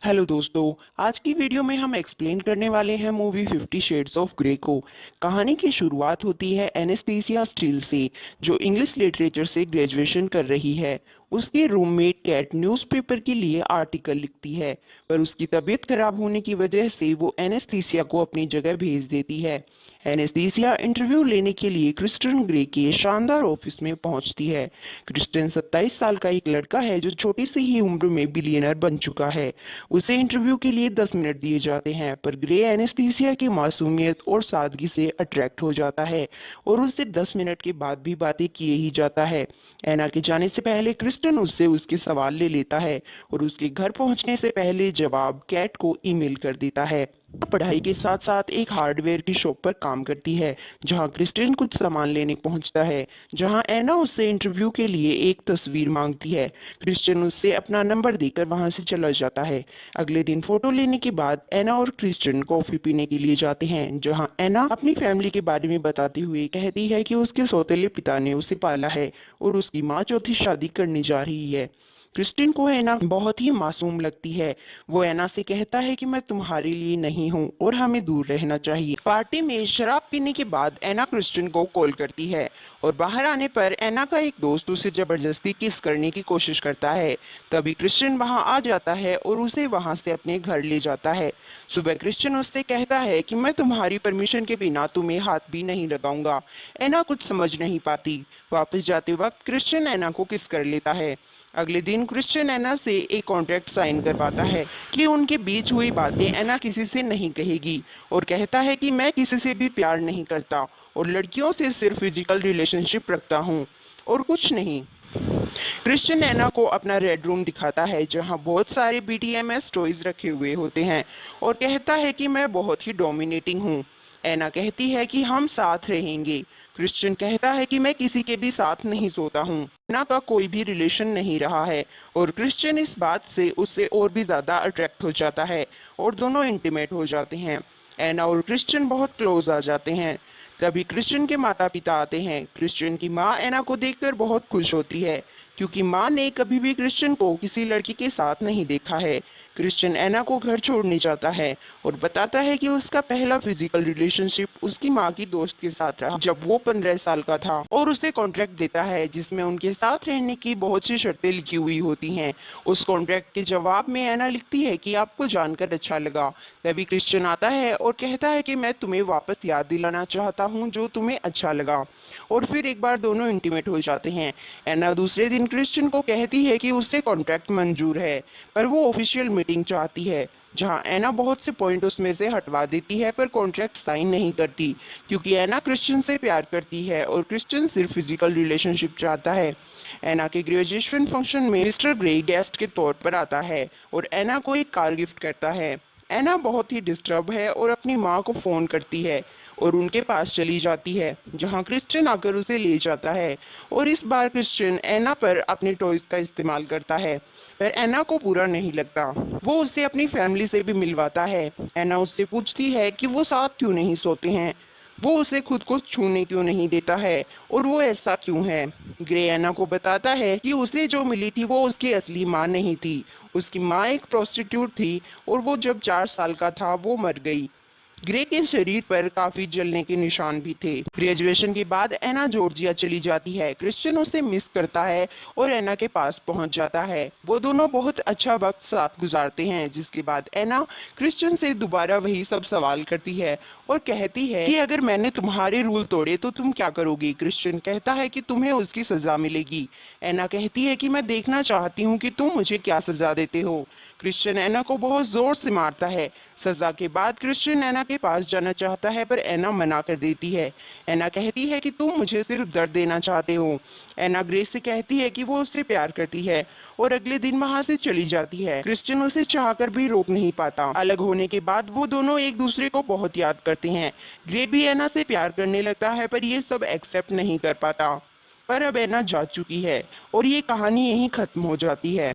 Hello दोस्तों, आज की वीडियो में हम एक्सप्लेन करने वाले हैं मूवी 50 शेड्स ऑफ ग्रे को। कहानी की शुरुआत होती है एनेस्थीसिया स्टील से, जो इंग्लिश लिटरेचर से ग्रेजुएशन कर रही है। उसकी रूममेट कैट न्यूज़पेपर के लिए आर्टिकल लिखती है, पर उसकी तबीयत खराब होने की वजह से वो एनेस्थीसिया को अपनी जगह भेज देती है। एनेस्थीसिया इंटरव्यू लेने के लिए क्रिस्टन ग्रे के शानदार ऑफिस में पहुंचती है। क्रिस्टन 27 साल का एक लड़का है जो छोटी सी ही उम्र में बिलियनर बन चुका है। उसे इंटरव्यू के लिए 10 मिनट दिए जाते हैं, पर ग्रे एनेस्थीसिया की मासूमियत और सादगी से अट्रैक्ट हो जाता है और उससे 10 मिनट के बाद भी बातें किए ही जाता है। एना के जाने से पहले क्रिस्टन उससे उसके सवाल ले लेता है और उसके घर पहुंचने से पहले जवाब कैट को ईमेल कर देता है। पढ़ाई के साथ साथ एक हार्डवेयर की शॉप पर काम करती है, जहां क्रिस्टियन कुछ सामान लेने पहुंचता है, जहां एना उससे इंटरव्यू के लिए एक तस्वीर मांगती है। क्रिस्टियन उससे अपना नंबर देकर वहां से चला जाता है। अगले दिन फोटो लेने के बाद एना और क्रिस्टियन कॉफी पीने के लिए जाते हैं, जहां एना अपनी फैमिली के बारे में बताते हुए कहती है कि उसके सौतेले पिता ने उसे पाला है और उसकी माँ चौथी शादी करने जा रही है। क्रिस्टिन को एना बहुत ही मासूम लगती है। वो एना से कहता है कि मैं तुम्हारे लिए नहीं हूँ और हमें दूर रहना चाहिए। पार्टी में शराब पीने के बाद एना क्रिस्टिन को कॉल करती है और बाहर आने पर एना का एक दोस्त उसे जबरदस्ती किस करने की कोशिश करता है। तभी क्रिस्टिन वहां आ जाता है और उसे वहां से अपने घर ले जाता है। सुबह क्रिस्टिन उससे कहता है कि मैं तुम्हारी परमिशन के बिना तुम्हें हाथ भी नहीं लगाऊंगा। एना कुछ समझ नहीं पाती। वापस जाते वक्त क्रिस्टिन एना को किस कर लेता है। अगले दिन क्रिश्चियन एना से एक कॉन्ट्रैक्ट साइन करवाता है कि उनके बीच हुई बातें एना किसी से नहीं कहेगी और कहता है कि मैं किसी से भी प्यार नहीं करता और लड़कियों से सिर्फ फिजिकल रिलेशनशिप रखता हूँ और कुछ नहीं। क्रिश्चियन एना को अपना रेड रूम दिखाता है, जहाँ बहुत सारे बीडीएमएस टॉयज रखे हुए होते हैं और कहता है कि मैं बहुत ही डोमिनेटिंग हूँ। एना कहती है कि हम साथ रहेंगे। क्रिश्चियन कहता है कि मैं किसी के भी साथ नहीं सोता हूँ। एना का कोई भी रिलेशन नहीं रहा है और क्रिश्चियन इस बात से उससे और भी ज़्यादा अट्रैक्ट हो जाता है और दोनों इंटीमेट हो जाते हैं। एना और क्रिश्चियन बहुत क्लोज आ जाते हैं। तभी क्रिश्चियन के माता पिता आते हैं। क्रिश्चियन की माँ एना को देखकर बहुत खुश होती है, क्योंकि माँ ने कभी भी क्रिश्चियन को किसी लड़की के साथ नहीं देखा है। क्रिश्चियन एना को घर छोड़ने जाता है और बताता है कि उसका पहला फिजिकल रिलेशनशिप उसकी माँ की दोस्त के साथ रहा जब वो 15 साल का था, और उसे कॉन्ट्रैक्ट देता है जिसमें उनके साथ रहने की बहुत सी शर्तें लिखी हुई होती हैं। उस कॉन्ट्रैक्ट के जवाब में एना लिखती है कि आपको जानकर अच्छा लगा। तभी क्रिश्चियन आता है और कहता है कि मैं तुम्हें वापस याद दिलाना चाहता हूँ जो तुम्हें अच्छा लगा, और फिर एक बार दोनों इंटीमेट हो जाते हैं। एना दूसरे दिन क्रिश्चियन को कहती है कि उससे कॉन्ट्रैक्ट मंजूर है, पर वो ऑफिशियल मीटिंग चाहती है, जहां एना बहुत से पॉइंट उसमें से हटवा देती है पर कॉन्ट्रैक्ट साइन नहीं करती, क्योंकि एना क्रिश्चियन से प्यार करती है और क्रिश्चियन सिर्फ फिजिकल रिलेशनशिप चाहता है। एना के ग्रेजुएशन फंक्शन में मिस्टर ग्रे गेस्ट के तौर पर आता है और एना को एक कार गिफ्ट करता है। एना बहुत ही डिस्टर्ब है और अपनी माँ को फ़ोन करती है और उनके पास चली जाती है, जहां क्रिश्चियन आकर उसे ले जाता है और इस बार क्रिश्चियन एना पर अपने टॉयज का इस्तेमाल करता है, पर एना को बुरा नहीं लगता। वो उससे अपनी फैमिली से भी मिलवाता है। एना उससे पूछती है कि वो साथ क्यों नहीं सोते हैं, वो उसे खुद को छूने क्यों नहीं देता है और वो ऐसा क्यों है। ग्रे एना को बताता है कि उसे जो मिली थी वो उसकी असली माँ नहीं थी। उसकी माँ एक प्रोस्टिट्यूट थी और वो जब 4 साल का था वो मर गई। ग्रे के शरीर पर काफी जलने के निशान भी थे। ग्रेजुएशन के बाद एना जॉर्जिया चली जाती है। क्रिश्चियन उसे मिस करता है और एना के पास पहुंच जाता है। वो दोनों बहुत अच्छा वक्त साथ गुजारते हैं, जिसके बाद एना क्रिश्चियन से दोबारा वही सब सवाल करती है और कहती है कि अगर मैंने तुम्हारे रूल तोड़े तो तुम क्या करोगी। क्रिश्चियन कहता है कि तुम्हें उसकी सजा मिलेगी। एना कहती है कि मैं देखना चाहती हूँ कि तुम मुझे क्या सजा देते हो। क्रिश्चियन एना को बहुत जोर से मारता है। सजा के बाद क्रिश्चियन एना के पास जाना चाहता है, पर एना मना कर देती है। एना कहती है कि तुम मुझे सिर्फ दर्द देना चाहते हो। एना ग्रेस से कहती है कि वो उससे प्यार करती है और अगले दिन वहां से चली जाती है। क्रिश्चियन उसे चाहकर भी रोक नहीं पाता। अलग होने के बाद वो दोनों एक दूसरे को बहुत याद करते हैं। ग्रे भी एना से प्यार करने लगता है, पर ये सब एक्सेप्ट नहीं कर पाता। पर अब एना जा चुकी है और ये कहानी यहीं खत्म हो जाती है।